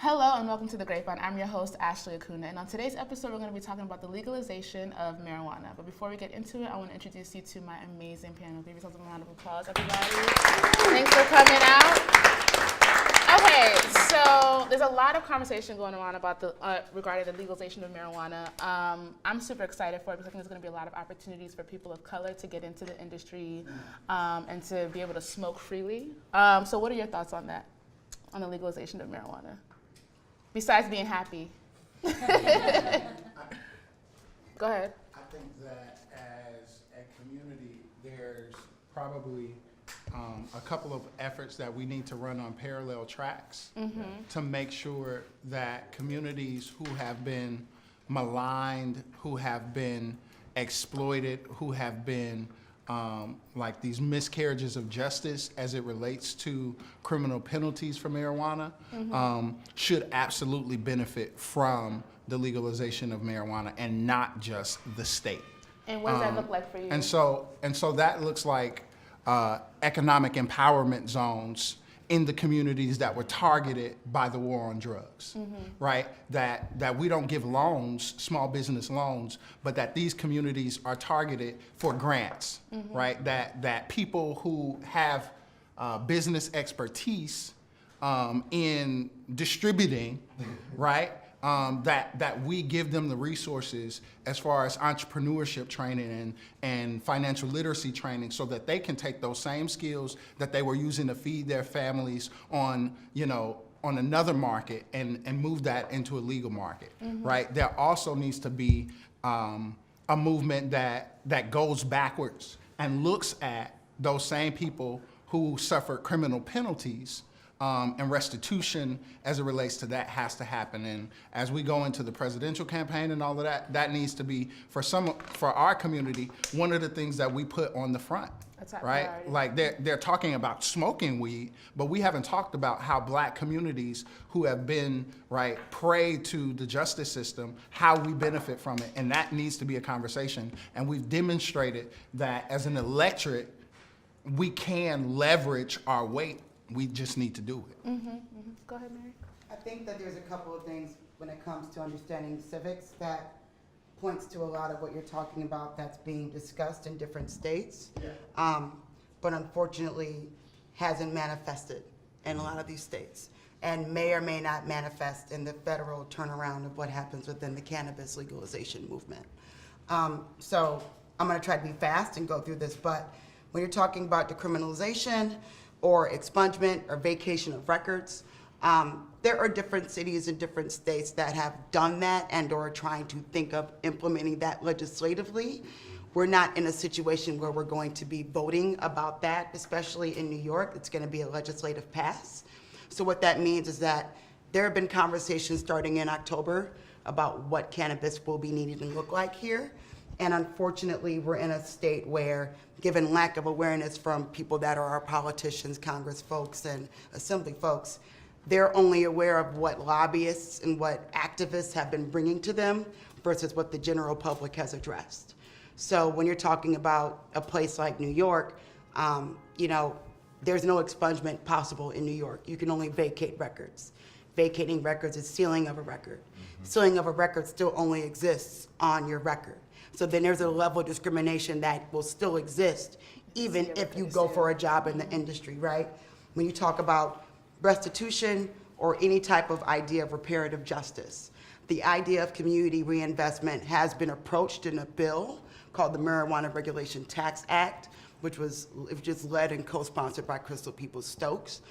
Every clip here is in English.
Hello and welcome to the Grapevine. I'm your host, Ashley Akunna, and on today's episode, we're going to be talking about the legalization of marijuana. But before we get into it, I want to introduce you to my amazing panel. Give yourselves a round of applause, everybody. Thanks for coming out. Okay, so there's a lot of conversation going on about regarding the legalization of marijuana. I'm super excited for it because I think there's going to be a lot of opportunities for people of color to get into the industry and to be able to smoke freely. So what are your thoughts on that, on the legalization of marijuana? Besides being happy. Go ahead. I think that as a community, there's probably a couple of efforts that we need to run on parallel tracks to make sure that communities who have been maligned, who have been exploited, who have been like these miscarriages of justice as it relates to criminal penalties for marijuana, should absolutely benefit from the legalization of marijuana and not just the state. And what does that look like for you? And so that looks like economic empowerment zones in the communities that were targeted by the war on drugs, right? That we don't give loans, small business loans, but that these communities are targeted for grants, right? That people who have business expertise in distributing, right? That we give them the resources as far as entrepreneurship training and financial literacy training so that they can take those same skills that they were using to feed their families on, on another market and move that into a legal market, right? There also needs to be a movement that goes backwards and looks at those same people who suffer criminal penalties. And restitution as it relates to that has to happen. And as we go into the presidential campaign and all of that, that needs to be, for our community, one of the things that we put on the front. That's right? Priority. Like they're talking about smoking weed, but we haven't talked about how Black communities who have been, prey to the justice system, how we benefit from it. And that needs to be a conversation. And we've demonstrated that as an electorate, we can leverage our weight. We just need to do it. Go ahead, Mary. I think that there's a couple of things when it comes to understanding civics that points to a lot of what you're talking about that's being discussed in different states, but unfortunately hasn't manifested in a lot of these states and may or may not manifest in the federal turnaround of what happens within the cannabis legalization movement. So I'm gonna try to be fast and go through this, but when you're talking about decriminalization, or expungement or vacation of records. There are different cities and different states that have done that and or are trying to think of implementing that legislatively. We're not in a situation where we're going to be voting about that, especially in New York. It's gonna be a legislative pass. So what that means is that there have been conversations starting in October about what cannabis will be needed and look like here. And unfortunately, we're in a state where, given lack of awareness from people that are our politicians, Congress folks, and Assembly folks, they're only aware of what lobbyists and what activists have been bringing to them versus what the general public has addressed. So when you're talking about a place like New York, there's no expungement possible in New York. You can only vacate records. Vacating records is sealing of a record. Sealing of a record still only exists on your record. So then there's a level of discrimination that will still exist even if you go for a job in the industry, right? When you talk about restitution or any type of idea of reparative justice, the idea of community reinvestment has been approached in a bill called the Marijuana Regulation Tax Act, which was just led and co-sponsored by Crystal Peoples-Stokes.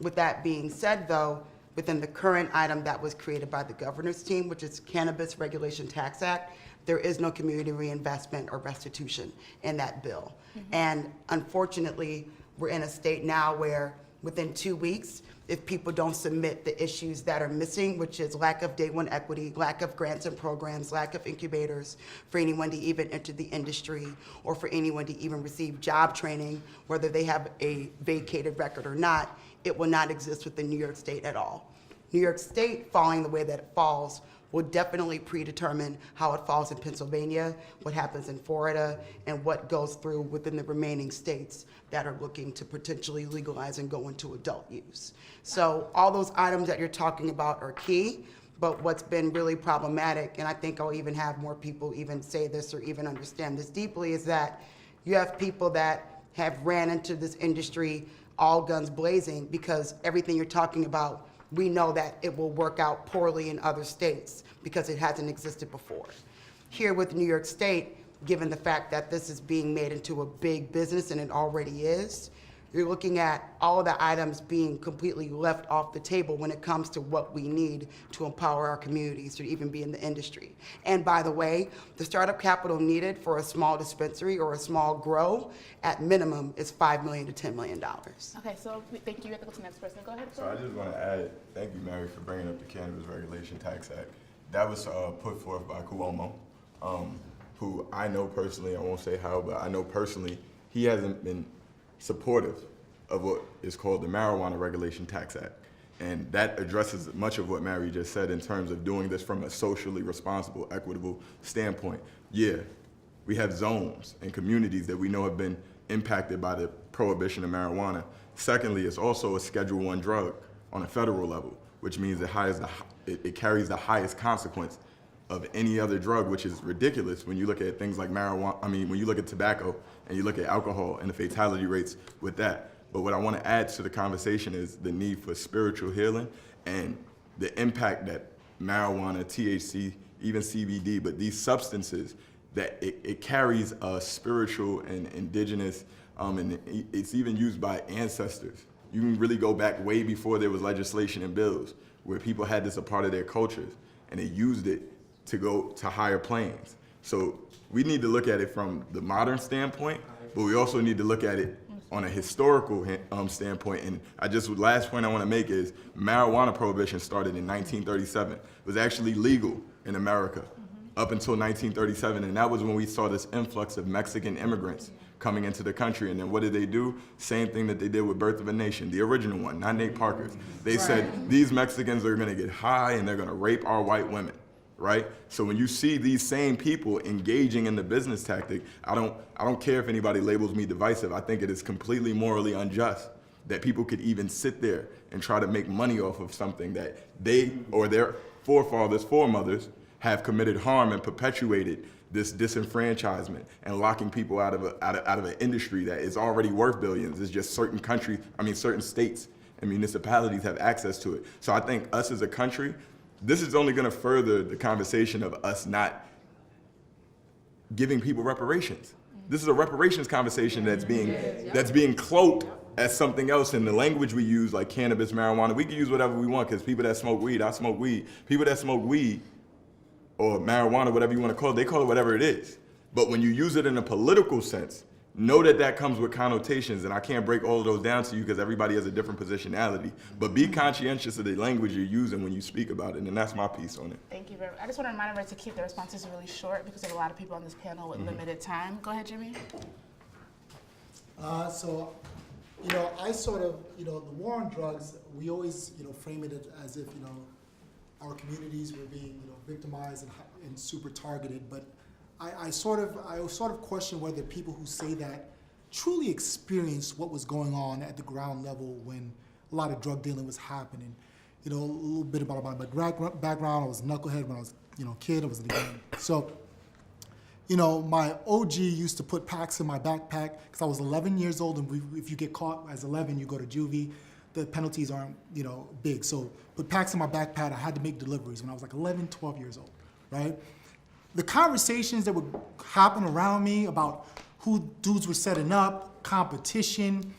With that being said, though, within the current item that was created by the governor's team, which is Cannabis Regulation Tax Act, there is no community reinvestment or restitution in that bill. And unfortunately, we're in a state now where within 2 weeks, if people don't submit the issues that are missing, which is lack of day one equity, lack of grants and programs, lack of incubators for anyone to even enter the industry or for anyone to even receive job training, whether they have a vacated record or not, it will not exist within New York State at all. New York State, falling the way that it falls, will definitely predetermine how it falls in Pennsylvania, what happens in Florida, and what goes through within the remaining states that are looking to potentially legalize and go into adult use. So all those items that you're talking about are key, but what's been really problematic, and I think I'll even have more people even say this or even understand this deeply, is that you have people that have ran into this industry all guns blazing because everything you're talking about, we know that it will work out poorly in other states because it hasn't existed before. Here with New York State, given the fact that this is being made into a big business and it already is, you're looking at all of the items being completely left off the table when it comes to what we need to empower our communities to even be in the industry. And by the way, the startup capital needed for a small dispensary or a small grow at minimum is $5 million to $10 million. Okay, so thank you. We have to go to the next person. Go ahead. So I just want to add, thank you, Mary, for bringing up the Cannabis Regulation Tax Act. That was put forth by Cuomo, who I know personally, I won't say how, but I know personally, he hasn't been supportive of what is called the Marijuana Regulation Tax Act. And that addresses much of what Mary just said in terms of doing this from a socially responsible, equitable standpoint. Yeah, we have zones and communities that we know have been impacted by the prohibition of marijuana. Secondly, it's also a Schedule I drug on a federal level, which means it carries the highest consequence of any other drug, which is ridiculous when you look at things like marijuana. I mean, when you look at tobacco and you look at alcohol and the fatality rates with that. But what I want to add to the conversation is the need for spiritual healing and the impact that marijuana, THC, even CBD, but these substances, that it carries a spiritual and indigenous, and it's even used by ancestors. You can really go back way before there was legislation and bills where people had this a part of their cultures and they used it to go to higher planes. So we need to look at it from the modern standpoint, but we also need to look at it on a historical standpoint. And last point I want to make is marijuana prohibition started in 1937. It was actually legal in America up until 1937, and that was when we saw this influx of Mexican immigrants coming into the country. And then what did they do? Same thing that they did with Birth of a Nation, the original one, not Nate Parker's. They said, these Mexicans are gonna get high and they're gonna rape our white women. Right? So when you see these same people engaging in the business tactic, I don't care if anybody labels me divisive. I think it is completely morally unjust that people could even sit there and try to make money off of something that they or their foremothers have committed harm and perpetuated this disenfranchisement and locking people out of an industry that is already worth billions. It's just certain states and municipalities have access to it. So I think us as a country, this is only going to further the conversation of us not giving people reparations. This is a reparations conversation that's being cloaked as something else. In the language we use, like cannabis, marijuana, we can use whatever we want because people that smoke weed, I smoke weed. People that smoke weed or marijuana, whatever you want to call it, they call it whatever it is. But when you use it in a political sense, know that that comes with connotations, and I can't break all of those down to you because everybody has a different positionality. But be conscientious of the language you're using when you speak about it, and that's my piece on it. Thank you very much. I just want to remind everybody to keep their responses really short because we have a lot of people on this panel with limited time. Go ahead, Jimmy. So, I sort of, the war on drugs, we always, frame it as if, our communities were being, victimized and super targeted, but I sort of question whether people who say that truly experienced what was going on at the ground level when a lot of drug dealing was happening. A little bit about my background. I was a knucklehead when I was, a kid. I was in the game. So, my OG used to put packs in my backpack because I was 11 years old, and if you get caught as 11, you go to juvie. The penalties aren't, big. So, put packs in my backpack. I had to make deliveries when I was like 11, 12 years old, right? The conversations that would happen around me about who dudes were setting up, competition,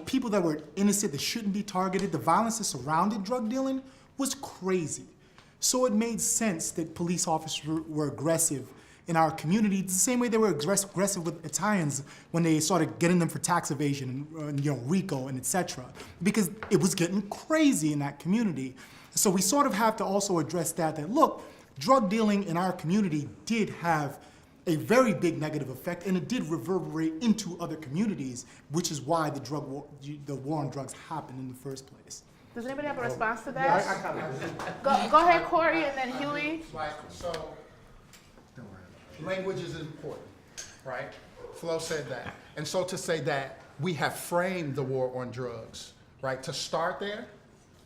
people that were innocent that shouldn't be targeted, the violence that surrounded drug dealing was crazy. So it made sense that police officers were aggressive in our community, the same way they were aggressive with Italians when they started getting them for tax evasion and RICO and etc. Because it was getting crazy in that community. So we sort of have to also address that look, drug dealing in our community did have a very big negative effect, and it did reverberate into other communities, which is why the war on drugs happened in the first place. Does anybody have a response to that? Go ahead, Corey, and then Huey. Right, so language is important, right? Flo said that. And so to say that we have framed the war on drugs, right? To start there,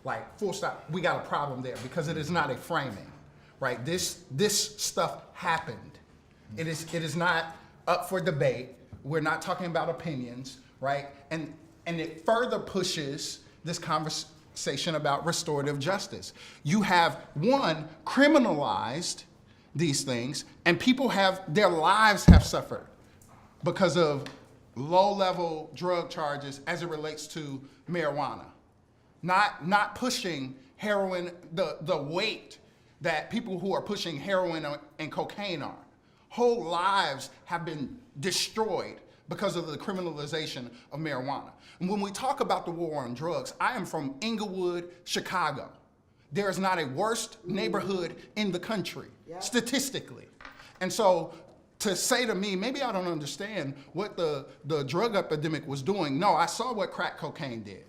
like full stop, we got a problem there because it is not a framing, right? This stuff happened. It is not up for debate. We're not talking about opinions, right? And it further pushes this conversation about restorative justice. You have, one, criminalized these things, and people their lives have suffered because of low-level drug charges as it relates to marijuana. Not pushing heroin, the weight that people who are pushing heroin and cocaine are. Whole lives have been destroyed because of the criminalization of marijuana. And when we talk about the war on drugs, I am from Inglewood, Chicago. There is not a worse neighborhood in the country, statistically. And so to say to me, maybe I don't understand what the drug epidemic was doing. No, I saw what crack cocaine did.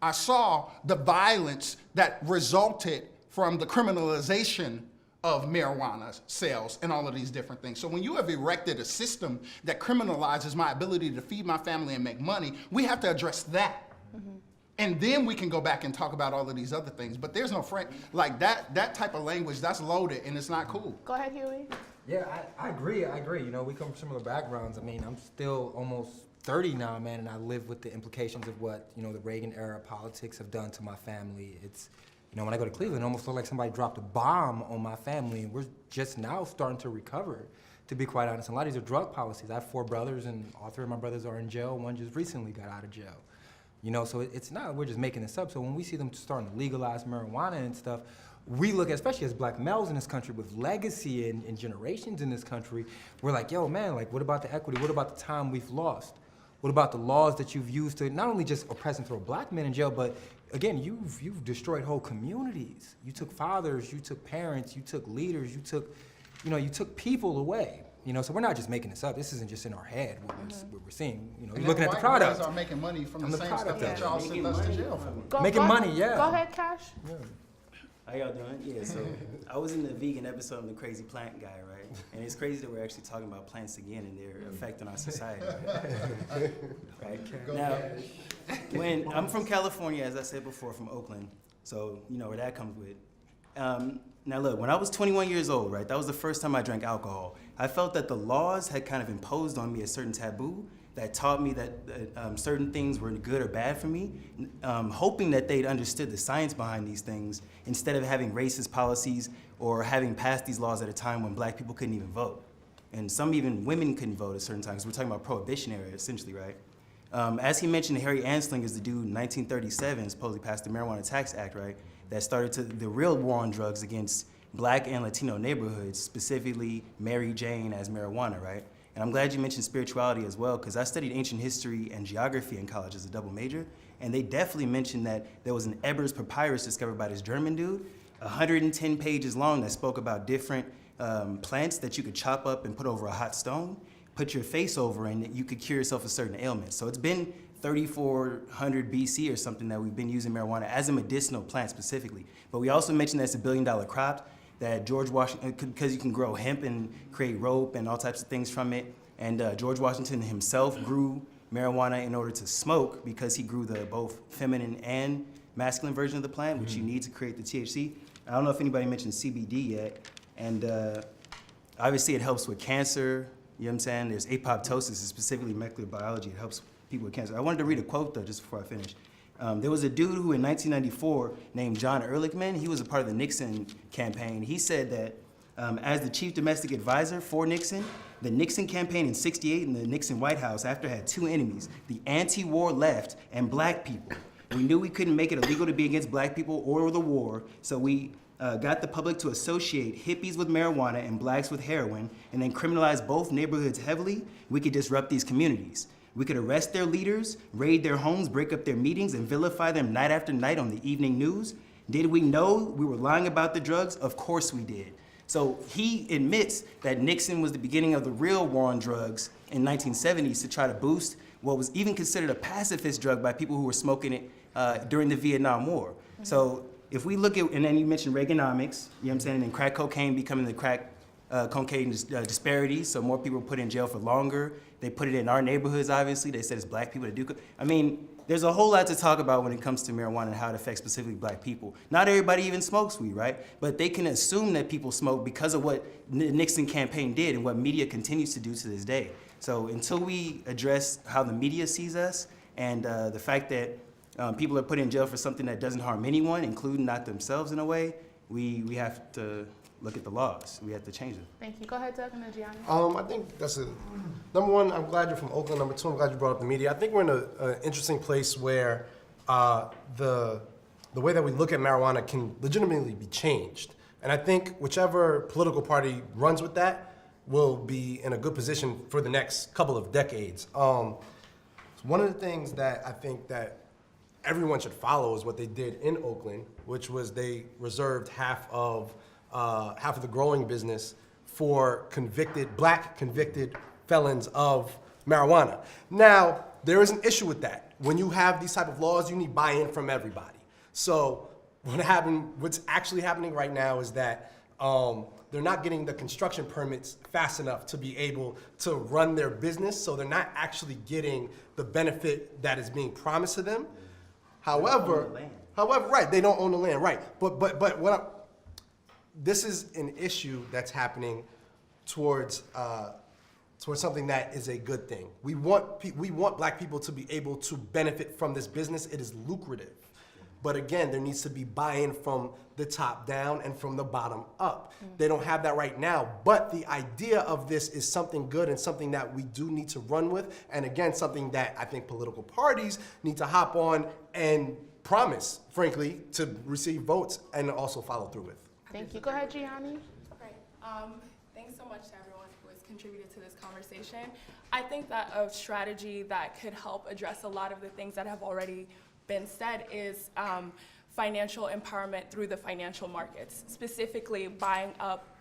I saw the violence that resulted from the criminalization of marijuana sales and all of these different things. So when you have erected a system that criminalizes my ability to feed my family and make money, we have to address that. Mm-hmm. And then we can go back and talk about all of these other things. But there's no like that type of language, that's loaded and it's not cool. Go ahead, Huey. Yeah, I agree. You know, we come from similar backgrounds. I mean, I'm still almost 30 now, man, and I live with the implications of what, you know, the Reagan era politics have done to my family. It's, you know, when I go to Cleveland, it almost feels like somebody dropped a bomb on my family, and we're just now starting to recover, to be quite honest. And a lot of these are drug policies. I have 4 brothers, and all 3 of my brothers are in jail. One just recently got out of jail. You know, so it's not, we're just making this up. So when we see them starting to legalize marijuana and stuff, we look at, especially as black males in this country with legacy and generations in this country, we're like, yo, man, like, what about the equity? What about the time we've lost? What about the laws that you've used to not only just oppress and throw black men in jail, but again, you've destroyed whole communities. You took fathers, you took parents, you took leaders, you took people away. You know, so we're not just making this up. This isn't just in our head what we're seeing. You know, you're looking at the product. White boys are making money from the same stuff that y'all send us to jail for. Making money, yeah. Go ahead, Cash. Yeah. How y'all doing? Yeah, so I was in the vegan episode of The Crazy Plant Guy, right? And it's crazy that we're actually talking about plants again and their effect on our society. Right? Now, when I'm from California, as I said before, from Oakland, so you know where that comes with. Now look, when I was 21 years old, right, that was the first time I drank alcohol. I felt that the laws had kind of imposed on me a certain taboo that taught me that certain things were good or bad for me, hoping that they'd understood the science behind these things instead of having racist policies or having passed these laws at a time when black people couldn't even vote. And some even women couldn't vote at certain times. We're talking about Prohibition era, essentially, right? As he mentioned, Harry Anslinger is the dude in 1937 supposedly passed the Marijuana Tax Act, right? That started the real war on drugs against black and Latino neighborhoods, specifically Mary Jane as marijuana, right? And I'm glad you mentioned spirituality as well, because I studied ancient history and geography in college as a double major, and they definitely mentioned that there was an Ebers papyrus discovered by this German dude, 110 pages long, that spoke about different plants that you could chop up and put over a hot stone, put your face over, and you could cure yourself of certain ailments. So it's been 3400 BC or something that we've been using marijuana as a medicinal plant specifically. But we also mentioned that it's $1 billion crop, that George Washington, because you can grow hemp and create rope and all types of things from it. And George Washington himself grew marijuana in order to smoke because he grew the both feminine and masculine version of the plant, which you need to create the THC. I don't know if anybody mentioned CBD yet. And obviously it helps with cancer, you know what I'm saying? There's apoptosis, it's specifically molecular biology, it helps people with cancer. I wanted to read a quote though, just before I finish. There was a dude who in 1994 named John Ehrlichman, he was a part of the Nixon campaign. He said that as the chief domestic advisor for Nixon, the Nixon campaign in '68 and the Nixon White House after had 2 enemies, the anti-war left and black people. We knew we couldn't make it illegal to be against black people or the war, so we got the public to associate hippies with marijuana and blacks with heroin and then criminalize both neighborhoods heavily. We could disrupt these communities. We could arrest their leaders, raid their homes, break up their meetings, and vilify them night after night on the evening news. Did we know we were lying about the drugs? Of course we did. So he admits that Nixon was the beginning of the real war on drugs in 1970s to try to boost what was even considered a pacifist drug by people who were smoking it during the Vietnam War. So if we look at, and then you mentioned Reaganomics, you know what I'm saying, and crack cocaine becoming the crack cocaine disparity, so more people put in jail for longer. They put it in our neighborhoods, obviously. They said it's black people that do. I mean, there's a whole lot to talk about when it comes to marijuana and how it affects specifically black people. Not everybody even smokes weed, right? But they can assume that people smoke because of what the Nixon campaign did and what media continues to do to this day. So until we address how the media sees us and the fact that people are put in jail for something that doesn't harm anyone, including not themselves in a way, we have to look at the laws. We have to change them. Thank you. Go ahead, Doug, and then Gianni. I think that's number one, I'm glad you're from Oakland. Number two, I'm glad you brought up the media. I think we're in an interesting place where the way that we look at marijuana can legitimately be changed. And I think whichever political party runs with that will be in a good position for the next couple of decades. One of the things that I think that everyone should follow is what they did in Oakland, which was they reserved half of the growing business for black convicted felons of marijuana. Now, there is an issue with that. When you have these type of laws, you need buy-in from everybody. So what's actually happening right now is that they're not getting the construction permits fast enough to be able to run their business, so they're not actually getting the benefit that is being promised to them. However, right, they don't own the land, right. But this is an issue that's happening towards something that is a good thing. We want black people to be able to benefit from this business. It is lucrative. But again, there needs to be buy-in from the top down and from the bottom up. They don't have that right now, but the idea of this is something good and something that we do need to run with, and again, something that I think political parties need to hop on and promise, frankly, to receive votes and also follow through with. Thank you. Go ahead, Gianni. Right. Thanks so much to everyone who has contributed to this conversation. I think that a strategy that could help address a lot of the things that have already been said is financial empowerment through the financial markets, specifically buying up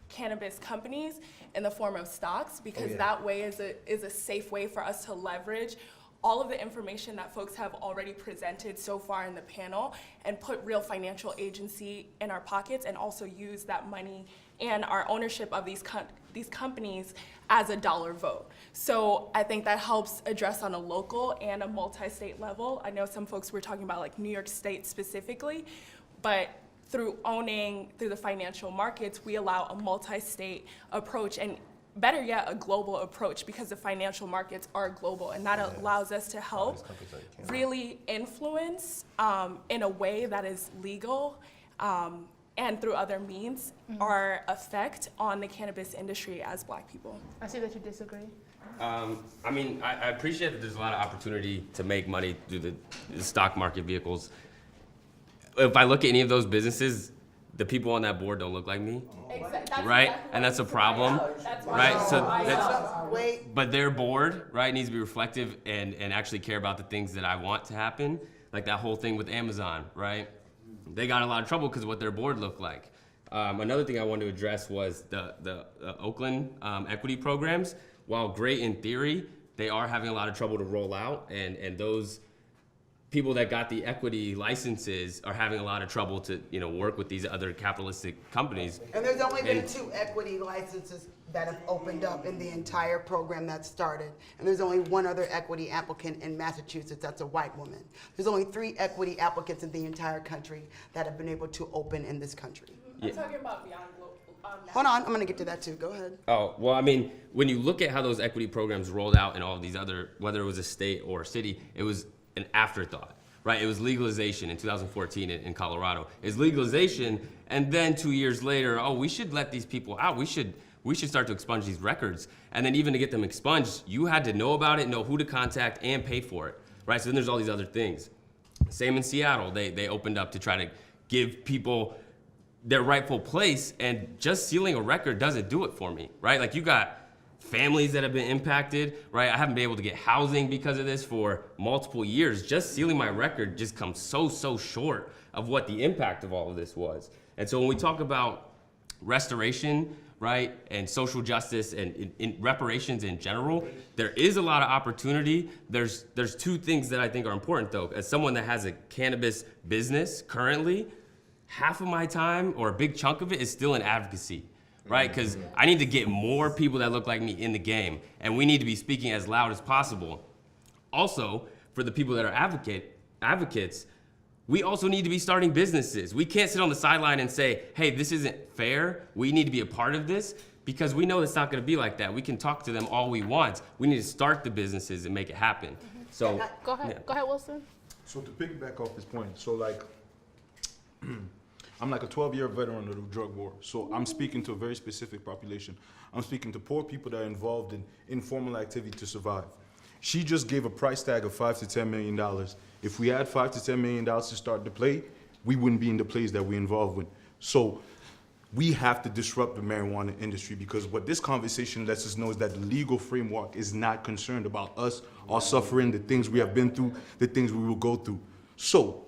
cannabis companies in the form of stocks, because that way is a safe way for us to leverage all of the information that folks have already presented so far in the panel and put real financial agency in our pockets, and also use that money and our ownership of these companies as a dollar vote. So I think that helps address on a local and a multi-state level. I know some folks were talking about like New York State specifically, but through the financial markets, we allow a multi-state approach, and better yet, a global approach, because the financial markets are global, and that allows us to help really influence in a way that is legal and through other means our effect on the cannabis industry as black people. I see that you disagree. I mean, I appreciate that there's a lot of opportunity to make money through the stock market vehicles. If I look at any of those businesses, the people on that board don't look like me. Exactly. Right? And that's a problem, right? Wait. But their board, right, needs to be reflective and actually care about the things that I want to happen. Like that whole thing with Amazon, right? They got in a lot of trouble because of what their board looked like. Another thing I wanted to address was the Oakland equity programs. While great in theory, they are having a lot of trouble to roll out, and those people that got the equity licenses are having a lot of trouble to work with these other capitalistic companies. And there's only been 2 equity licenses that have opened up in the entire program that started. And there's only 1 other equity applicant in Massachusetts that's a white woman. There's only 3 equity applicants in the entire country that have been able to open in this country. I'm talking about beyond global. Hold on, I'm gonna get to that too, go ahead. Oh, well, I mean, when you look at how those equity programs rolled out in all of these other, whether it was a state or a city, it was an afterthought, right? It was legalization in 2014 in Colorado. It's legalization, and then 2 years later, oh, we should let these people out. We should start to expunge these records. And then even to get them expunged, you had to know about it, know who to contact, and pay for it, right? So then there's all these other things. Same in Seattle. They opened up to try to give people their rightful place, and just sealing a record doesn't do it for me, right? Like, you got families that have been impacted, right? I haven't been able to get housing because of this for multiple years. Just sealing my record just comes so short of what the impact of all of this was. And so when we talk about restoration, right, and social justice and in reparations in general, there is a lot of opportunity. There's two things that I think are important though. As someone that has a cannabis business currently, half of my time or a big chunk of it is still in advocacy, right? Because I need to get more people that look like me in the game, and we need to be speaking as loud as possible. Also, for the people that are advocates, we also need to be starting businesses. We can't sit on the sideline and say, hey, this isn't fair. We need to be a part of this, because we know it's not gonna be like that. We can talk to them all we want. We need to start the businesses and make it happen. So Go ahead, yeah. Go ahead, Wilson. So to piggyback off this point, so like, I'm like a 12-year veteran of the drug war. So I'm speaking to a very specific population. I'm speaking to poor people that are involved in informal activity to survive. She just gave a price tag of $5 to $10 million. If we had $5 to $10 million to start the play, we wouldn't be in the plays that we're involved with. So we have to disrupt the marijuana industry, because what this conversation lets us know is that the legal framework is not concerned about us, our suffering, the things we have been through, the things we will go through. So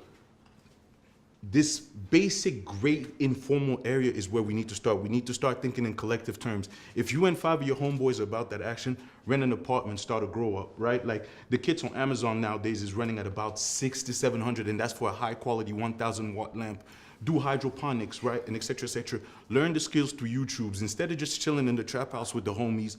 this basic, great informal area is where we need to start. We need to start thinking in collective terms. If you and 5 of your homeboys are about that action, rent an apartment, start a grow up, right? Like the kits on Amazon nowadays is running at about $600 to $700, and that's for a high quality 1,000 watt lamp. Do hydroponics, right? And et cetera, et cetera. Learn the skills through YouTubes. Instead of just chilling in the trap house with the homies,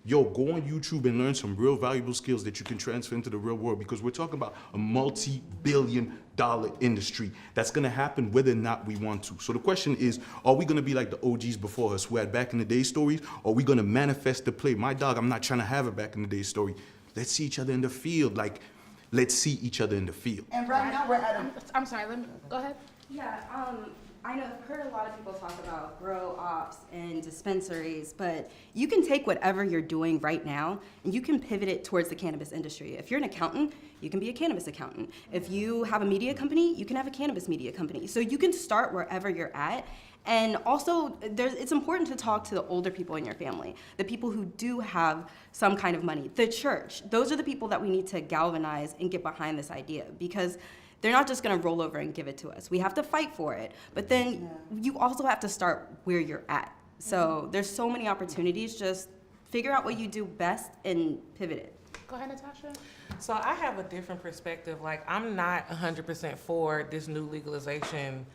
yo, go on YouTube and learn some real valuable skills that you can transfer into the real world, because we're talking about a multi-billion-dollar industry that's gonna happen whether or not we want to. So the question is, are we gonna be like the OGs before us who had back in the day stories, or are we gonna manifest the play? My dog, I'm not trying to have a back in the day story. Let's see each other in the field. Like, let's see each other in the field. And right now we're at a I'm sorry, let me, go ahead. Yeah, I know I've heard a lot of people talk about grow ops and dispensaries, but you can take whatever you're doing right now and you can pivot it towards the cannabis industry. If you're an accountant, you can be a cannabis accountant. If you have a media company, you can have a cannabis media company. So you can start wherever you're at. And also, it's important to talk to the older people in your family, the people who do have some kind of money, the church. Those are the people that we need to galvanize and get behind this idea, because they're not just gonna roll over and give it to us. We have to fight for it, but then you also have to start where you're at. So there's so many opportunities, just figure out what you do best and pivot it. Go ahead, Natasha. So I have a different perspective. Like, I'm not 100% for this new legalization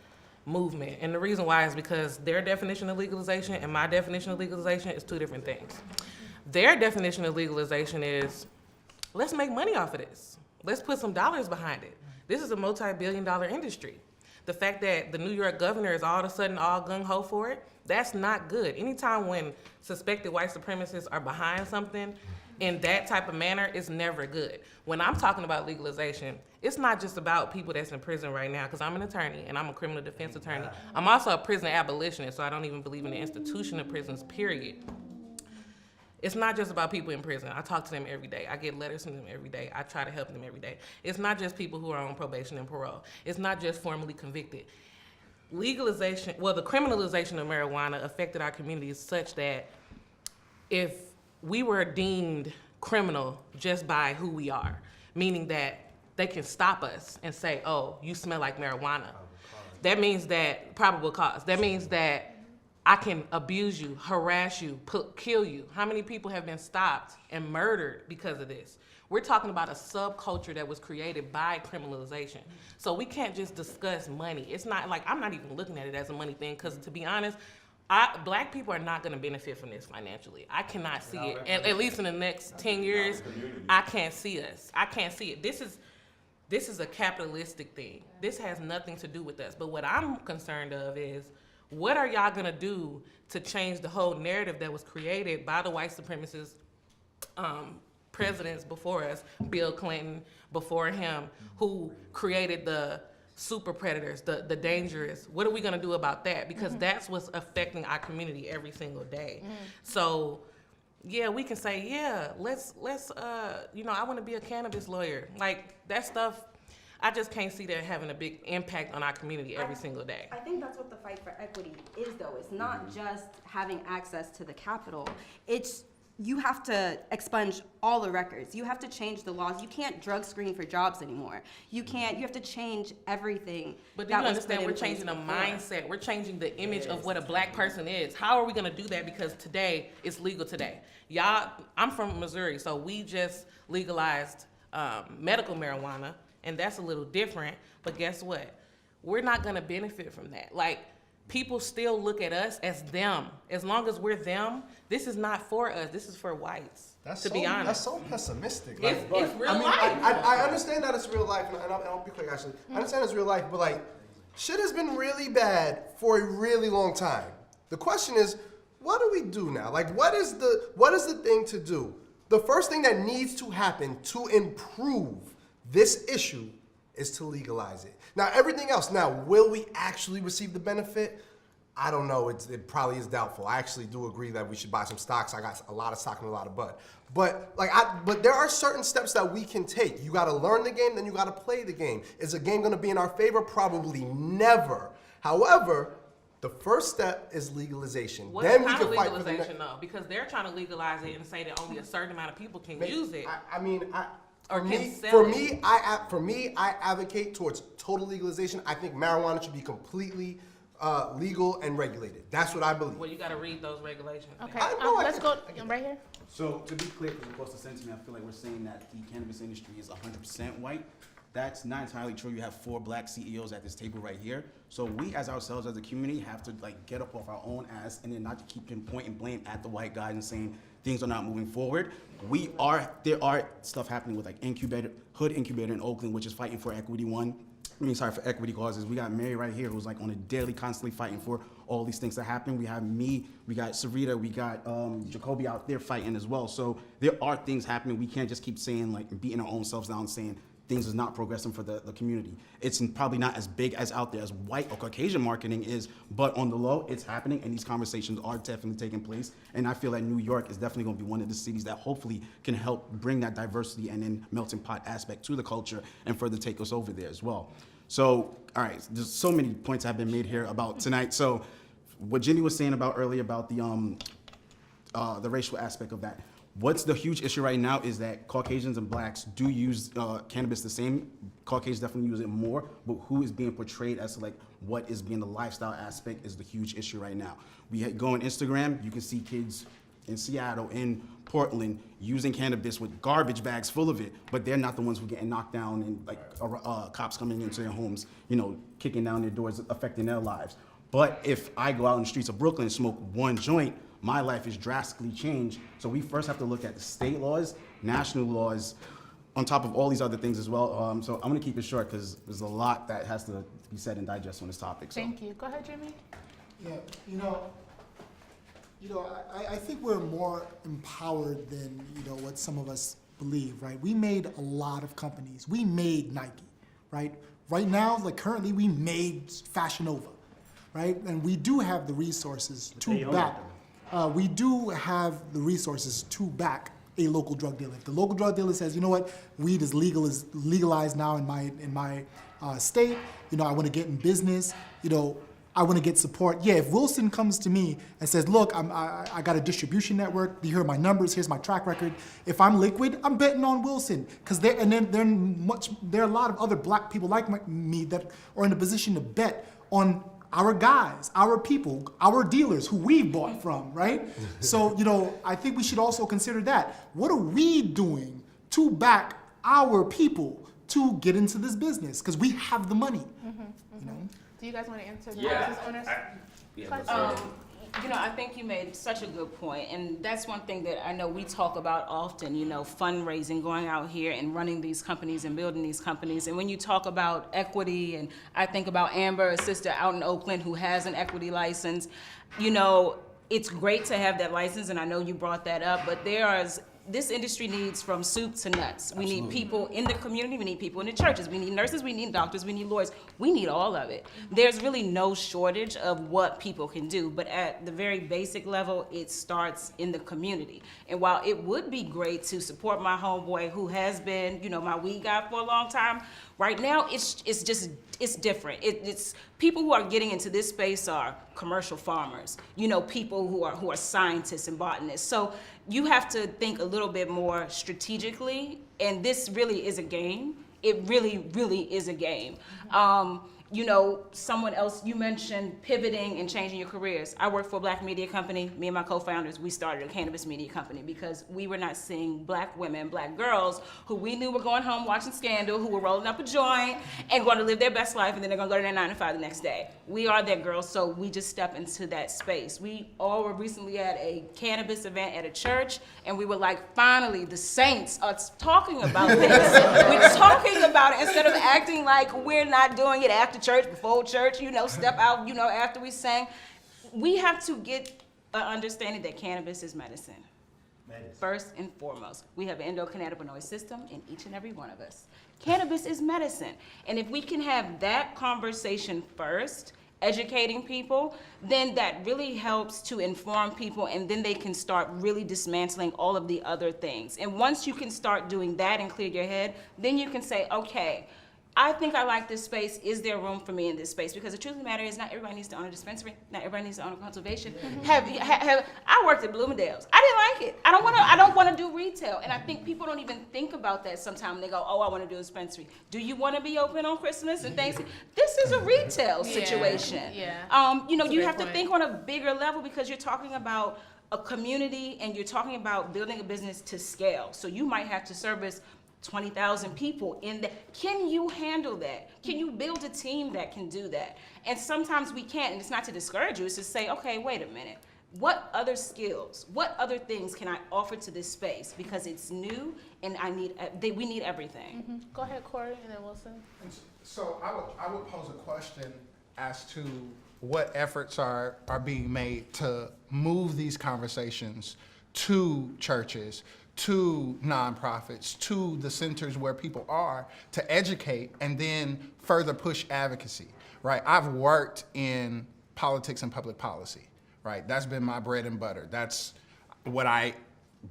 movement. And the reason why is because their definition of legalization and my definition of legalization is two different things. Their definition of legalization is, let's make money off of this. Let's put some dollars behind it. This is a multi-billion-dollar industry. The fact that the New York governor is all of a sudden all gung-ho for it, that's not good. Anytime when suspected white supremacists are behind something in that type of manner, it's never good. When I'm talking about legalization, it's not just about people that's in prison right now, because I'm an attorney and I'm a criminal defense attorney. I'm also a prison abolitionist, so I don't even believe in the institution of prisons, period. It's not just about people in prison. I talk to them every day. I get letters from them every day. I try to help them every day. It's not just people who are on probation and parole. It's not just formally convicted. Legalization, well, the criminalization of marijuana affected our communities such that if we were deemed criminal just by who we are, meaning that they can stop us and say, oh, you smell like marijuana. That means that, probable cause, that means that I can abuse you, harass you, kill you. How many people have been stopped and murdered because of this? We're talking about a subculture that was created by criminalization. So we can't just discuss money. It's not like, I'm not even looking at it as a money thing, because to be honest, Black people are not gonna benefit from this financially. I cannot see it, at least in the next 10 years, I can't see us. I can't see it. This is a capitalistic thing. This has nothing to do with us. But what I'm concerned of is, what are y'all gonna do to change the whole narrative that was created by the white supremacist presidents before us, Bill Clinton before him, who created the super predators, the dangerous? What are we gonna do about that? Because that's what's affecting our community every single day. So yeah, we can say, yeah, let's I wanna be a cannabis lawyer. Like, that stuff, I just can't see that having a big impact on our community every single day. I think that's what the fight for equity is, though. It's not just having access to the capital. It's you have to expunge all the records. You have to change the laws. You can't drug screen for jobs anymore. You have to change everything. But do you understand we're changing the mindset? We're changing the image of what a black person is. How are we gonna do that? Because today, it's legal today. Y'all, I'm from Missouri, so we just legalized medical marijuana, and that's a little different, but guess what? We're not gonna benefit from that. Like, people still look at us as them. As long as we're them, this is not for us, this is for whites, to be honest. That's so pessimistic. It's real life. I understand that it's real life, and I'll be quick actually. I understand it's real life, but like, shit has been really bad for a really long time. The question is, what do we do now? Like, what is the thing to do? The first thing that needs to happen to improve this issue is to legalize it. Now, everything else, will we actually receive the benefit? I don't know, it probably is doubtful. I actually do agree that we should buy some stocks. I got a lot of stock and a lot of bud. But there are certain steps that we can take. You gotta learn the game, then you gotta play the game. Is the game gonna be in our favor? Probably never. However, the first step is legalization. What Then we kind can of fight for legalization though? Because they're trying to legalize it and say that only a certain amount of people can use it. For me, I advocate towards total legalization. I think marijuana should be completely legal and regulated. That's what I believe. Well, you got to read those regulations. Okay, let's go right here. So to be clear, because of course the sentiment, I feel like we're saying that the cannabis industry is 100% white. That's not entirely true. You have 4 black CEOs at this table right here. So we, as ourselves, as a community, have to like get up off our own ass and then not to keep pointing blame at the white guys and saying things are not moving forward. There are stuff happening with like Hood Incubator in Oakland, which is fighting for equity for equity causes. We got Mary right here, who's like on a daily, constantly fighting for all these things that happen. We have me, we got Sarita, we got Jacoby out there fighting as well. So there are things happening. We can't just keep saying like beating our own selves down, saying things is not progressing for the community. It's probably not as big as out there as white or Caucasian marketing is, but on the low, it's happening, and these conversations are definitely taking place. And I feel that New York is definitely going to be one of the cities that hopefully can help bring that diversity and then melting pot aspect to the culture and further take us over there as well. So, all right, there's so many points have been made here about tonight. So, what Jenny was saying about earlier about the racial aspect of that. What's the huge issue right now is that Caucasians and blacks do use cannabis the same. Caucasians definitely use it more, but who is being portrayed as like what is being the lifestyle aspect is the huge issue right now. We go on Instagram, you can see kids in Seattle, in Portland, using cannabis with garbage bags full of it, but they're not the ones who are getting knocked down and like cops coming into their homes, kicking down their doors, affecting their lives. But if I go out in the streets of Brooklyn and smoke one joint, my life is drastically changed. So we first have to look at the state laws, national laws, on top of all these other things as well. So I'm gonna keep it short because there's a lot that has to be said and digest on this topic. So. Thank you. Go ahead, Jimmy. Yeah, I think we're more empowered than what some of us believe, right? We made a lot of companies. We made Nike, right? Right now, like currently, we made Fashion Nova, right? And we do have the resources to back. We do have the resources to back a local drug dealer. If the local drug dealer says, you know what, weed is legalized now in my state. I want to get in business. I want to get support. Yeah, if Wilson comes to me and says, look, I got a distribution network. Here are my numbers. Here's my track record. If I'm liquid, I'm betting on Wilson because there are a lot of other black people like me that are in a position to bet on our guys, our people, our dealers who we bought from, right? So, I think we should also consider that. What are we doing to back our people to get into this business? Because we have the money. Do you guys want to answer the Yeah. business owners? I think you made such a good point, and that's one thing that I know we talk about often, fundraising, going out here and running these companies and building these companies. And when you talk about equity, and I think about Amber, a sister out in Oakland who has an equity license, it's great to have that license, and I know you brought that up, but this industry needs from soup to nuts. We need people in the community, we need people in the churches, we need nurses, we need doctors, we need lawyers, we need all of it. There's really no shortage of what people can do, but at the very basic level, it starts in the community. And while it would be great to support my homeboy who has been, my weed guy for a long time, right now it's different. It's people who are getting into this space are commercial farmers, people who are scientists and botanists. So you have to think a little bit more strategically, and this really is a game. It really, really is a game. You know, someone else, you mentioned pivoting and changing your careers. I work for a black media company. Me and my co-founders, we started a cannabis media company because we were not seeing black women, black girls who we knew were going home watching Scandal, who were rolling up a joint and going to live their best life, and then they're going to go to their 9 to 5 the next day. We are that girl, so we just step into that space. We all were recently at a cannabis event at a church, and we were like, finally, the saints are talking about this. We're talking about it instead of acting like we're not doing it after church, before church, you know, step out, you know, after we sang. We have to get an understanding that cannabis is medicine. First and foremost, we have an endocannabinoid system in each and every one of us. Cannabis is medicine. And if we can have that conversation first, educating people, then that really helps to inform people, and then they can start really dismantling all of the other things. And once you can start doing that and clear your head, then you can say, okay, I think I like this space. Is there room for me in this space? Because the truth of the matter is, not everybody needs to own a dispensary. Not everybody needs to own a cultivation. I worked at Bloomingdale's. I didn't like it. I don't want to do retail. And I think people don't even think about that sometimes. They go, oh, I want to do a dispensary. Do you want to be open on Christmas and Thanksgiving? This is a retail situation. You know, you have to think on a bigger level, because you're talking about a community and you're talking about building a business to scale. So you might have to service 20,000 people in that. Can you handle that? Can you build a team that can do that? And sometimes we can't, and it's not to discourage you, it's to say, okay, wait a minute. What other skills, what other things can I offer to this space? Because it's new and we need everything. Go ahead, Corey, and then Wilson. So I would pose a question as to what efforts are being made to move these conversations to churches, to nonprofits, to the centers where people are, to educate and then further push advocacy, right? I've worked in politics and public policy, right? That's been my bread and butter. That's what I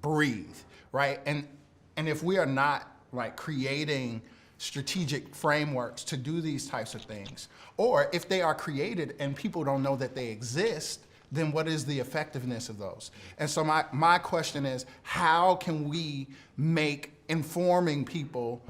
breathe, right? And if we are not like creating strategic frameworks to do these types of things, or if they are created and people don't know that they exist, then what is the effectiveness of those? And so my question is, how can we make informing people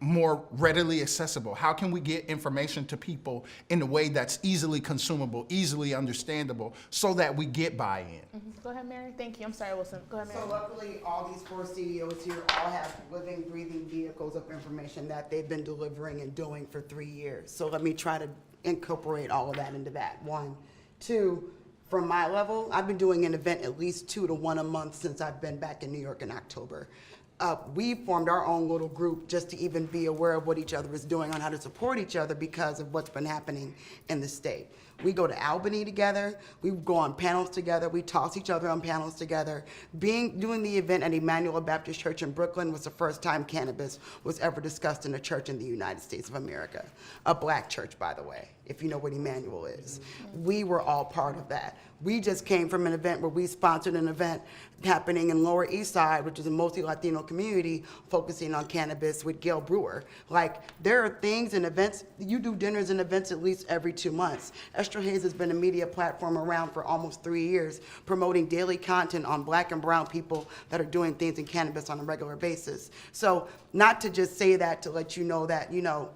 more readily accessible? How can we get information to people in a way that's easily consumable, easily understandable, so that we get buy-in? Go ahead, Mary. Thank you. I'm sorry, Wilson. Go ahead, Mary. So luckily, all these 4 CEOs here all have living, breathing vehicles of information that they've been delivering and doing for 3 years. So let me try to incorporate all of that into that. 1. 2, from my level, I've been doing an event at least 2 to 1 a month since I've been back in New York in October. We formed our own little group just to even be aware of what each other is doing on how to support each other because of what's been happening in the state. We go to Albany together, we go on panels together, we toss each other on panels together. Doing the event at Emmanuel Baptist Church in Brooklyn was the first time cannabis was ever discussed in a church in the United States of America. A black church, by the way, if you know what Emmanuel is. We were all part of that. We just came from an event where we sponsored an event happening in Lower East Side, which is a mostly Latino community, focusing on cannabis with Gail Brewer. Like, there are things and events, you do dinners and events at least every 2 months. Esther Hayes has been a media platform around for almost 3 years, promoting daily content on black and brown people that are doing things in cannabis on a regular basis. So not to just say that to let you know that, you know,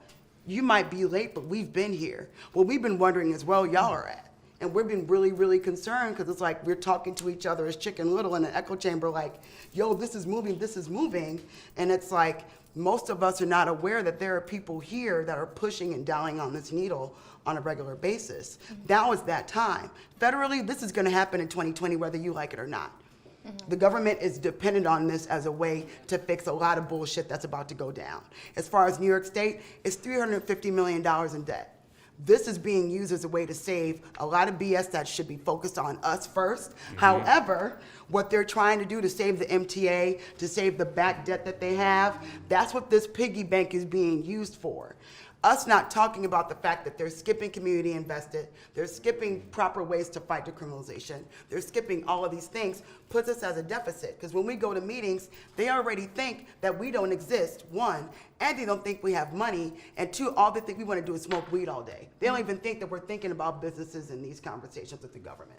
you might be late, but we've been here. Well, we've been wondering as well y'all are at. And we've been really, really concerned because it's like we're talking to each other as Chicken Little in an echo chamber like, yo, this is moving, this is moving. And it's like most of us are not aware that there are people here that are pushing and dialing on this needle on a regular basis. Now is that time. Federally, this is going to happen in 2020 whether you like it or not. The government is dependent on this as a way to fix a lot of bullshit that's about to go down. As far as New York State, it's $350 million in debt. This is being used as a way to save a lot of BS that should be focused on us first. However, what they're trying to do to save the MTA, to save the back debt that they have, that's what this piggy bank is being used for. Us not talking about the fact that they're skipping community invested, they're skipping proper ways to fight decriminalization, they're skipping all of these things, puts us as a deficit. Because when we go to meetings, they already think that we don't exist, 1, and they don't think we have money, and 2, all they think we want to do is smoke weed all day. They don't even think that we're thinking about businesses in these conversations with the government.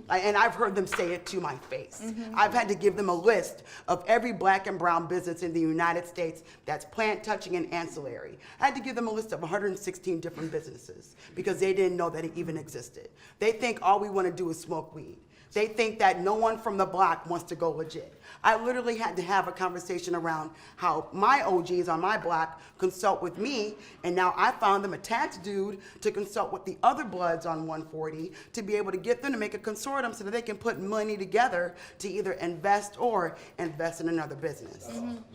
And I've heard them say it to my face. us. I've had to give them a list of every black and brown business in the United States that's plant touching and ancillary. I had to give them a list of 116 different businesses because they didn't know that it even existed. They think all we want to do is smoke weed. They think that no one from the block wants to go legit. I literally had to have a conversation around how my OGs on my block consult with me, and now I found them a tax dude to consult with the other bloods on 140 to be able to get them to make a consortium so that they can put money together to either invest or invest in another business.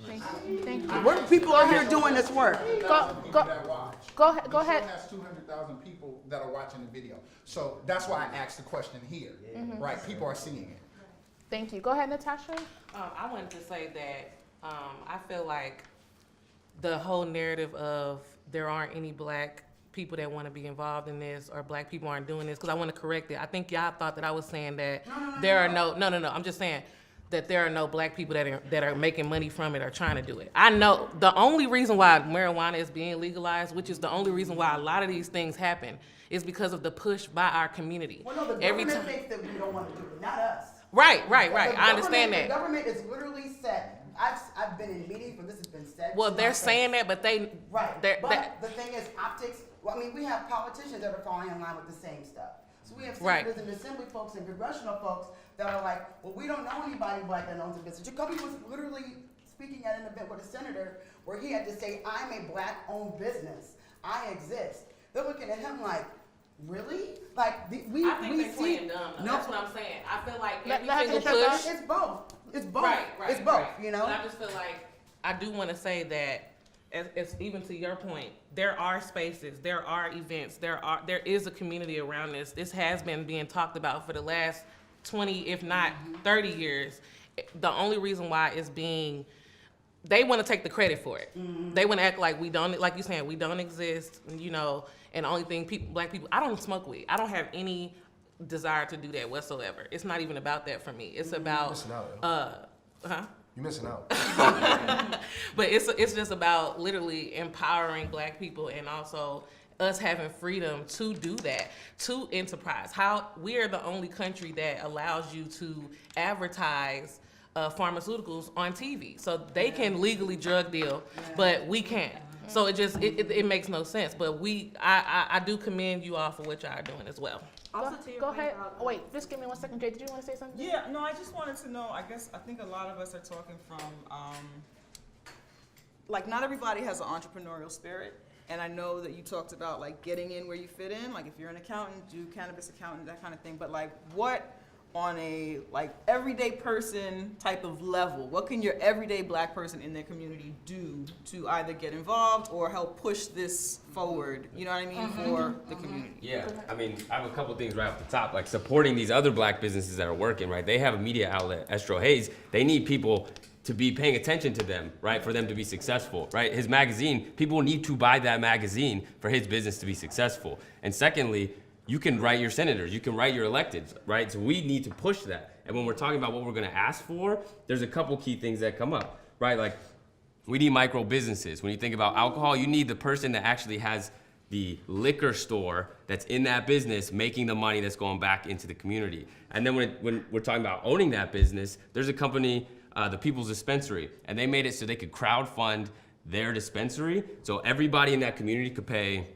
Thank you. Thank you. What people are here doing this work. Go ahead. Go ahead. It has 200,000 people that are watching the video. So that's why I asked the question here, right? People are seeing it. Thank you. Go ahead, Natasha. I wanted to say that I feel like the whole narrative of there aren't any black people that want to be involved in this or black people aren't doing this, because I want to correct it. I think y'all thought that I was saying that there are no, I'm just saying that there are no black people that are making money from it or trying to do it. I know the only reason why marijuana is being legalized, which is the only reason why a lot of these things happen, is because of the push by our community. Well, no, the government thinks that we don't want to do it, not us. Right. I understand that. The government is literally set. I've been in meetings where this has been said. Well, they're saying that, but they but the thing is, optics. Well, I mean, we have politicians that are falling in line with the same stuff. So we have senators and assembly folks and congressional folks that are like, well, we don't know anybody black that owns a business. Jacoby was literally speaking at an event with a senator where he had to say, "I'm a black-owned business. I exist." They're looking at him like, really? Like we I think we they're see. playing dumb. No, That's what I'm saying. I feel like every it's single push. It's both. It's both. Right. It's both. You know. But I just feel like I do want to say that, as even to your point, there are spaces, there are events, there is a community around this. This has been being talked about for the last 20, if not 30 years. The only reason why it's being, they want to take the credit for it. They want to act like we don't, like you're saying, we don't exist, you know, and the only thing black people, I don't smoke weed. I don't have any desire to do that whatsoever. It's not even about that for me. It's about, You're missing out. But it's just about literally empowering black people and also us having freedom to do that, to enterprise. How we are the only country that allows you to advertise pharmaceuticals on TV. So they can legally drug deal, but we can't. So it makes no sense. But I do commend you all for what y'all are doing as well. Also go ahead. Oh, wait, just give me 1 second. Jay, did you want to say something? Yeah, no, I just wanted to know, I think a lot of us are talking from, like, not everybody has an entrepreneurial spirit. And I know that you talked about, like, getting in where you fit in. Like, if you're an accountant, do cannabis accountant, that kind of thing. But, like, what on a, like, everyday person type of level, what can your everyday black person in their community do to either get involved or help push this forward, you know what I mean, for the community? Yeah, I mean, I have a couple things right off the top, like supporting these other black businesses that are working, right? They have a media outlet, Estro Hayes. They need people to be paying attention to them, right, for them to be successful, right? His magazine, people need to buy that magazine for his business to be successful. And secondly, you can write your senators, you can write your electeds, right? So we need to push that. And when we're talking about what we're gonna ask for, there's a couple key things that come up, right? Like, we need micro businesses. When you think about alcohol, you need the person that actually has the liquor store that's in that business making the money that's going back into the community. And then when we're talking about owning that business, there's a company, the People's Dispensary, and they made it so they could crowdfund their dispensary. So everybody in that community could pay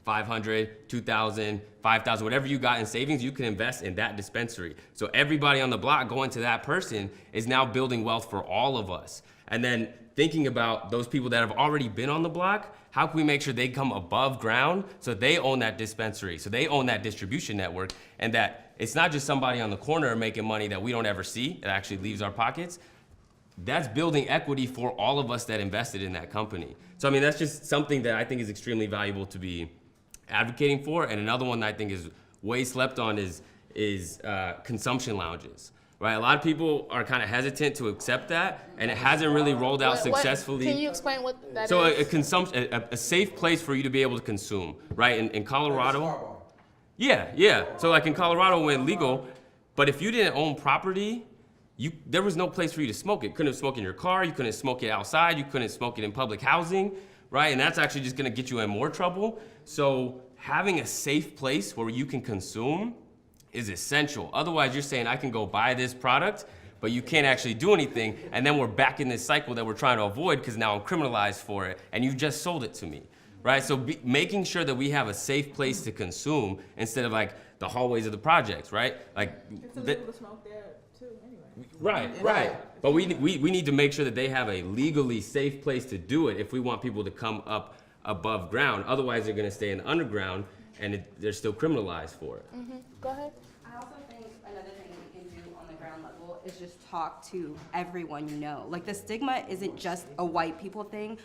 $500, $2,000, $5,000, whatever you got in savings, you can invest in that dispensary. So everybody on the block going to that person is now building wealth for all of us. And then thinking about those people that have already been on the block, how can we make sure they come above ground so they own that dispensary, so they own that distribution network, and that it's not just somebody on the corner making money that we don't ever see, that actually leaves our pockets. That's building equity for all of us that invested in that company. So I mean, that's just something that I think is extremely valuable to be advocating for. And another one that I think is way slept on is consumption lounges, right? A lot of people are kind of hesitant to accept that, and it hasn't really rolled out successfully. Can you explain what that is? So a safe place for you to be able to consume, right? In Colorado, yeah. So like in Colorado, it went legal, but if you didn't own property, there was no place for you to smoke it. You couldn't smoke in your car, you couldn't smoke it outside, you couldn't smoke it in public housing, right? And that's actually just gonna get you in more trouble. So having a safe place where you can consume is essential. Otherwise, you're saying I can go buy this product, but you can't actually do anything. And then we're back in this cycle that we're trying to avoid because now I'm criminalized for it, and you just sold it to me, right? So making sure that we have a safe place to consume instead of like the hallways of the projects, right? Like It's illegal to smoke there too, anyway. Right. But we need to make sure that they have a legally safe place to do it if we want people to come up above ground. Otherwise, they're going to stay in the underground, and they're still criminalized for it. Go ahead. I also think another thing we can do on the ground level is just talk to everyone you know. Like, the stigma isn't just a white people thing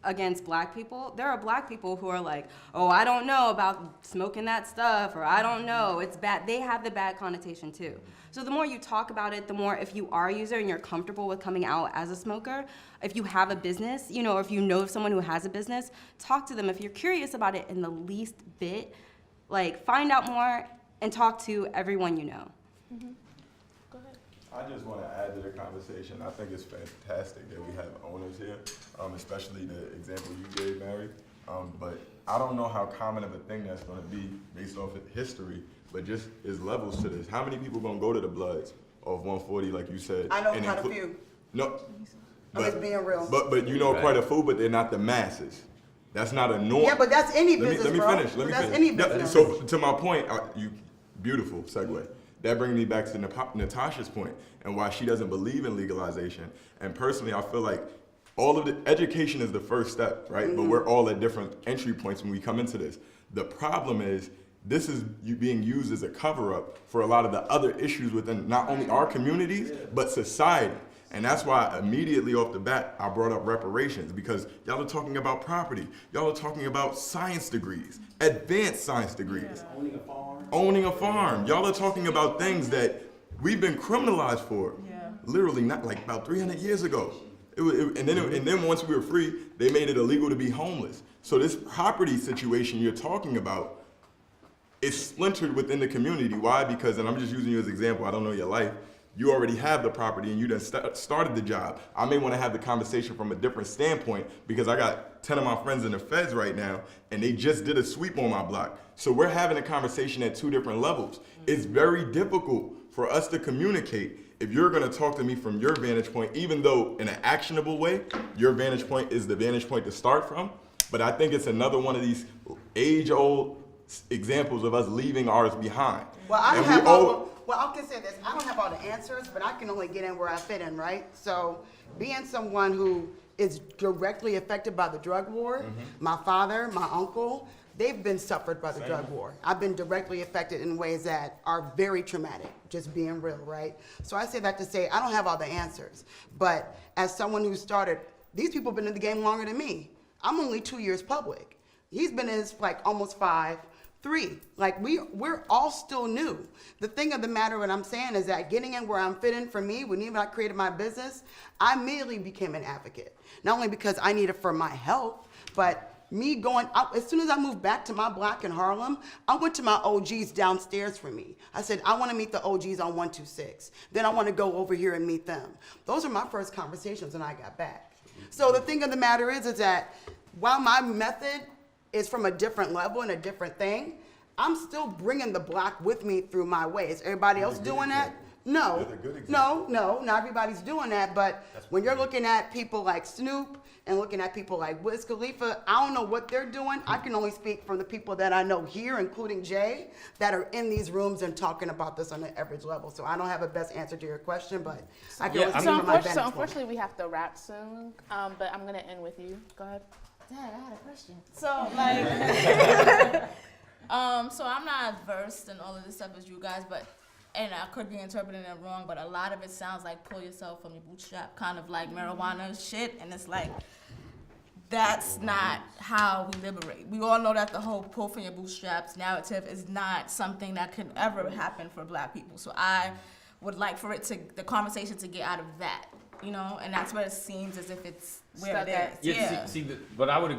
against black people. There are black people who are like, oh, I don't know about smoking that stuff, or I don't know, it's bad. They have the bad connotation too. So the more you talk about it, the more, if you are a user and you're comfortable with coming out as a smoker, if you have a business, you know, or if you know of someone who has a business, talk to them. If you're curious about it in the least bit, like, find out more and talk to everyone you know. Go ahead. I just want to add to the conversation. I think it's fantastic that we have owners here, especially the example you gave, Mary. But I don't know how common of a thing that's going to be based off of history, but just is levels to this. How many people going to go to the Bloods off 140, like you said? I know quite a few. No. I'm just being real. But you know quite a few, but they're not the masses. That's not a norm. Yeah, but that's any business, Let me bro. finish. That's any business. So to my point, you beautiful segue. That brings me back to Natasha's point and why she doesn't believe in legalization. And personally, I feel like all of the education is the first step, right? But we're all at different entry points when we come into this. The problem is this is being used as a cover-up for a lot of the other issues within not only our communities, but society. And that's why immediately off the bat, I brought up reparations, because y'all are talking about property. Y'all are talking about science degrees, advanced science degrees. Owning a farm. Owning a farm. Y'all are talking about things that we've been criminalized for. Literally, not like about 300 years ago. And then once we were free, they made it illegal to be homeless. So this property situation you're talking about is splintered within the community. Why? Because, and I'm just using you as an example, I don't know your life, you already have the property and you done started the job. I may want to have the conversation from a different standpoint because I got 10 of my friends in the feds right now and they just did a sweep on my block. So we're having a conversation at two different levels. It's very difficult for us to communicate if you're going to talk to me from your vantage point, even though in an actionable way, your vantage point is the vantage point to start from. But I think it's another one of these age-old examples of us leaving ours behind. Well, I don't have all. Well, I can say this. I don't have all the answers, but I can only get in where I fit in, right? So, being someone who is directly affected by the drug war, my father, my uncle, they've been suffered by the drug war. I've been directly affected in ways that are very traumatic, just being real, right? So I say that to say I don't have all the answers, but as someone who started, these people have been in the game longer than me. I'm only 2 years public. He's been in his like almost 5, 3. Like we're all still new. The thing of the matter, what I'm saying is that getting in where I'm fitting for me, when I created my business, I immediately became an advocate. Not only because I need it for my health, but me going out, as soon as I moved back to my block in Harlem, I went to my OGs downstairs for me. I said, I want to meet the OGs on 126. Then I want to go over here and meet them. Those are my first conversations when I got back. So the thing of the matter is that while my method is from a different level and a different thing, I'm still bringing the block with me through my way. Is everybody else doing that? No, not everybody's doing that, but when you're looking at people like Snoop and looking at people like Wiz Khalifa, I don't know what they're doing. I can only speak from the people that I know here, including Jay, that are in these rooms and talking about this on an average level. So I don't have a best answer to your question, but I can only speak from my vantage point. So unfortunately, we have to wrap soon, but I'm going to end with you. Go ahead. Dad, I had a question. So, like, so I'm not versed in all of this stuff as you guys, but, and I could be interpreting it wrong, but a lot of it sounds like pull yourself from your bootstrap, kind of like marijuana shit, and it's like, that's not how we liberate. We all know that the whole pull from your bootstraps narrative is not something that could ever happen for Black people. So I would like for it to, the conversation to get out of that, you know, and that's where it seems as if it's where it is. Yeah. But I would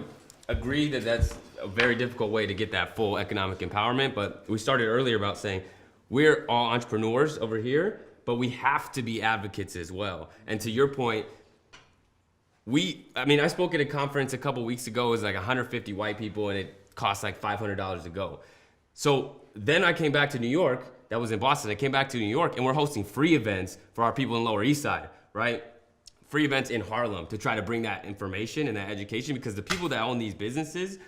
agree that that's a very difficult way to get that full economic empowerment. But we started earlier about saying we're all entrepreneurs over here, but we have to be advocates as well. And to your point, I spoke at a conference a couple weeks ago. It was like 150 white people, and it cost like $500 to go. So then I came back to New York, that was in Boston. I came back to New York, and we're hosting free events for our people in Lower East Side, right? Free events in Harlem to try to bring that information and that education, because the people that own these businesses,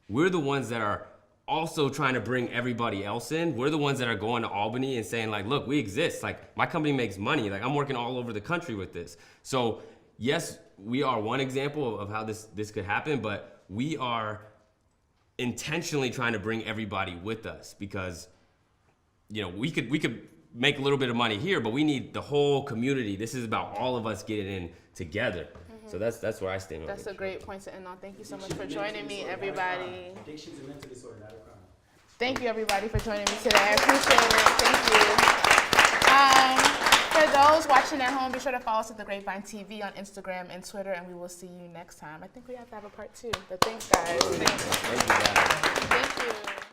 we're the ones that are also trying to bring everybody else in. We're the ones that are going to Albany and saying, like, look, we exist. Like, my company makes money. Like, I'm working all over the country with this. So yes, we are one example of how this could happen, but we are intentionally trying to bring everybody with us, because, you know, we could make a little bit of money here, but we need the whole community. This is about all of us getting in together. So that's where I stand on it. That's a great point to end on. Thank you so much for joining me, everybody. Addiction is a mental disorder, not a crime. Thank you, everybody, for joining me today. I appreciate it. Thank you. For those watching at home, be sure to follow us at the Grapevine TV on Instagram and Twitter, and we will see you next time. I think we have to have a part 2, but thanks, guys. Thank you, guys. Thank you.